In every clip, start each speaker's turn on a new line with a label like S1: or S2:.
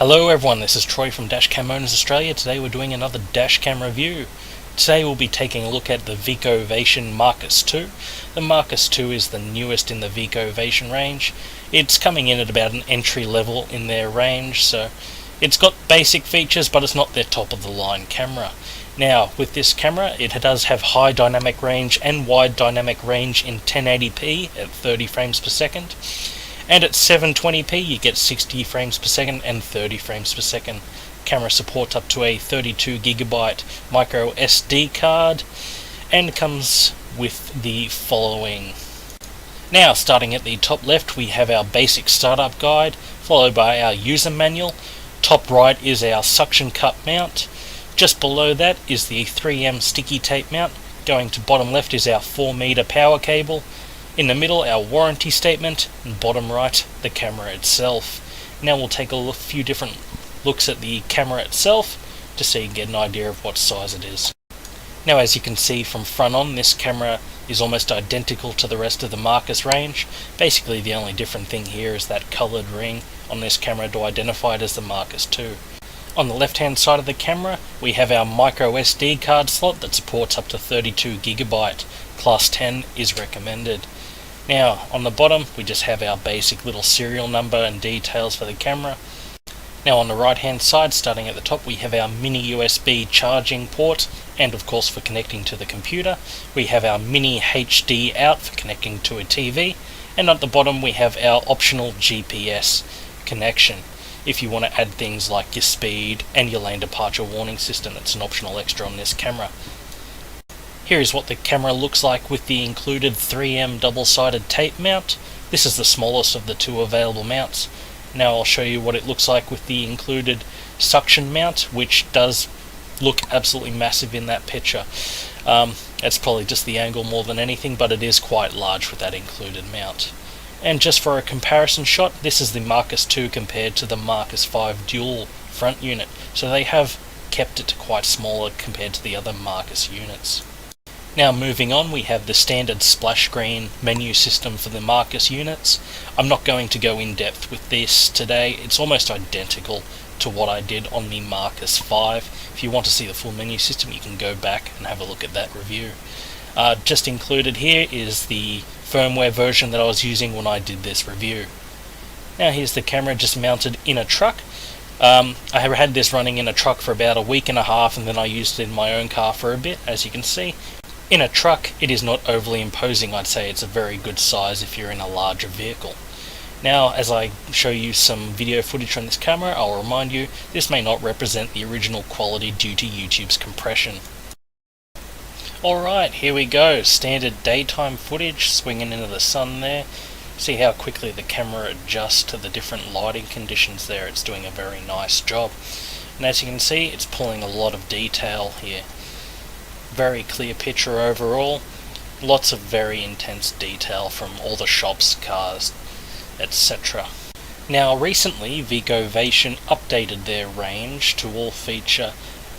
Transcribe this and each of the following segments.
S1: Hello everyone, this is Troy from Dashcam Owners Australia. Today we're doing another dashcam review. Today we'll be taking a look at the VicoVation Marcus II. The Marcus II is the newest in the VicoVation range. It's coming in at about an entry level in their range, so it's got basic features but it's not their top of the line camera. Now with this camera it does have high dynamic range and wide dynamic range in 1080p at 30 frames per second. And at 720p you get 60 frames per second and 30 frames per second. Camera supports up to a 32GB micro SD card and comes with the following. Now starting at the top left we have our basic startup guide, followed by our user manual. Top right is our suction cup mount. Just below that is the 3M sticky tape mount. Going to bottom left is our 4-meter power cable. In the middle, our warranty statement, and bottom right, the camera itself. Now we'll take a few different looks at the camera itself, just so you can get an idea of what size it is. Now as you can see from front on, this camera is almost identical to the rest of the Marcus range. Basically the only different thing here is that coloured ring on this camera to identify it as the Marcus II. On the left hand side of the camera, we have our micro SD card slot that supports up to 32GB. Class 10 is recommended. Now on the bottom we just have our basic little serial number and details for the camera. Now on the right hand side, starting at the top, we have our mini USB charging port, and of course for connecting to the computer. We have our mini HD out for connecting to a TV, and at the bottom we have our optional GPS connection. If you want to add things like your speed and your lane departure warning system, it's an optional extra on this camera. Here is what the camera looks like with the included 3M double-sided tape mount. This is the smallest of the two available mounts. Now I'll show you what it looks like with the included suction mount, which does look absolutely massive in that picture. It's probably just the angle more than anything, but it is quite large with that included mount. And just for a comparison shot, this is the Marcus II compared to the Marcus V dual front unit. So they have kept it quite smaller compared to the other Marcus units. Now moving on, we have the standard splash screen menu system for the Marcus units. I'm not going to go in depth with this today. It's almost identical to what I did on the Marcus V. If you want to see the full menu system, you can go back and have a look at that review. Just included here is the firmware version that I was using when I did this review. Now here's the camera just mounted in a truck. I have had this running in a truck for about a week and a half, and then I used it in my own car for a bit, as you can see. In a truck, it is not overly imposing. I'd say it's a very good size if you're in a larger vehicle. Now, as I show you some video footage from this camera, I'll remind you, this may not represent the original quality due to YouTube's compression. Alright, here we go. Standard daytime footage, swinging into the sun there. See how quickly the camera adjusts to the different lighting conditions there. It's doing a very nice job. And as you can see, it's pulling a lot of detail here. Very clear picture overall, lots of very intense detail from all the shops, cars, etc. Now recently VicoVation updated their range to all feature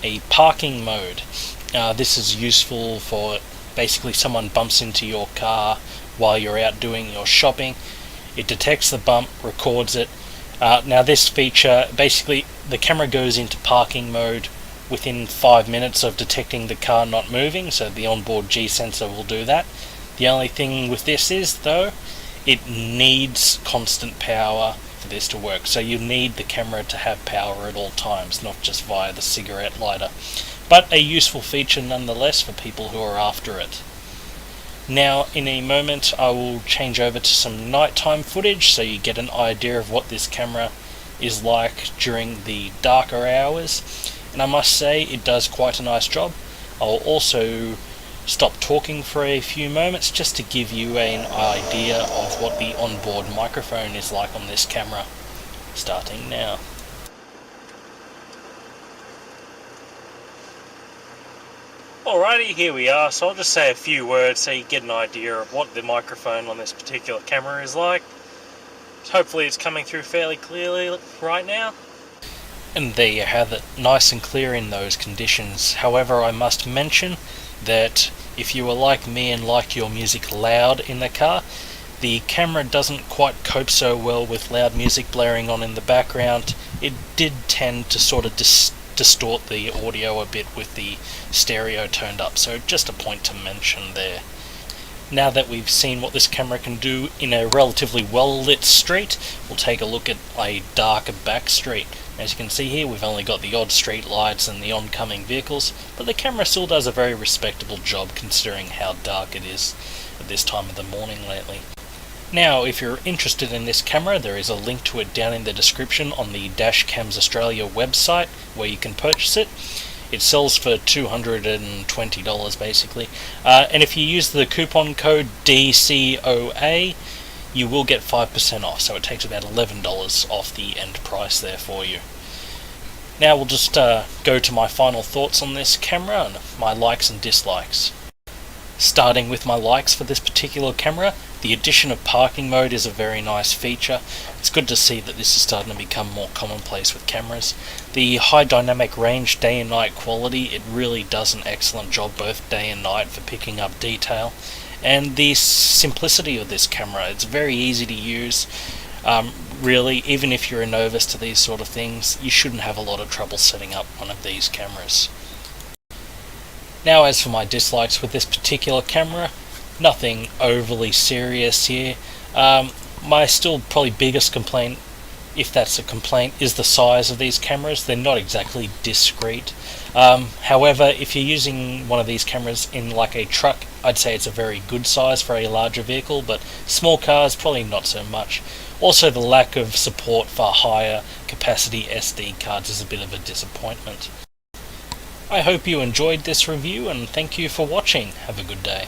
S1: a parking mode. This is useful for basically someone bumps into your car while you're out doing your shopping. It detects the bump, records it. Now this feature, basically the camera goes into parking mode within 5 minutes of detecting the car not moving, so the onboard G sensor will do that. The only thing with this is, though, it needs constant power for this to work, so you need the camera to have power at all times, not just via the cigarette lighter. But a useful feature nonetheless for people who are after it. Now in a moment I will change over to some nighttime footage so you get an idea of what this camera is like during the darker hours. And I must say it does quite a nice job. I'll also stop talking for a few moments just to give you an idea of what the onboard microphone is like on this camera. Starting now. Alrighty, here we are. So I'll just say a few words so you get an idea of what the microphone on this particular camera is like. Hopefully it's coming through fairly clearly right now. And there you have it, nice and clear in those conditions. However, I must mention that if you are like me and like your music loud in the car, the camera doesn't quite cope so well with loud music blaring on in the background. it did tend to sort of distort the audio a bit with the stereo turned up, so just a point to mention there. Now that we've seen what this camera can do in a relatively well lit street, we'll take a look at a darker back street. As you can see here, we've only got the odd street lights and the oncoming vehicles, but the camera still does a very respectable job considering how dark it is at this time of the morning lately. Now, if you're interested in this camera, there is a link to it down in the description on the Dashcams Australia website where you can purchase it. It sells for $220 basically, and if you use the coupon code DCOA, you will get 5% off, so it takes about $11 off the end price there for you. Now we'll just go to my final thoughts on this camera and my likes and dislikes. Starting with my likes for this particular camera, the addition of parking mode is a very nice feature. It's good to see that this is starting to become more commonplace with cameras. The high dynamic range day and night quality, it really does an excellent job both day and night for picking up detail. And the simplicity of this camera, it's very easy to use. Really, even if you're a novice to these sort of things, you shouldn't have a lot of trouble setting up one of these cameras. Now as for my dislikes with this particular camera, nothing overly serious here. My still probably biggest complaint, if that's a complaint, is the size of these cameras. They're not exactly discreet. However, if you're using one of these cameras in like a truck, I'd say it's a very good size for a larger vehicle, but small cars, probably not so much. Also, the lack of support for higher capacity SD cards is a bit of a disappointment. I hope you enjoyed this review and thank you for watching. Have a good day.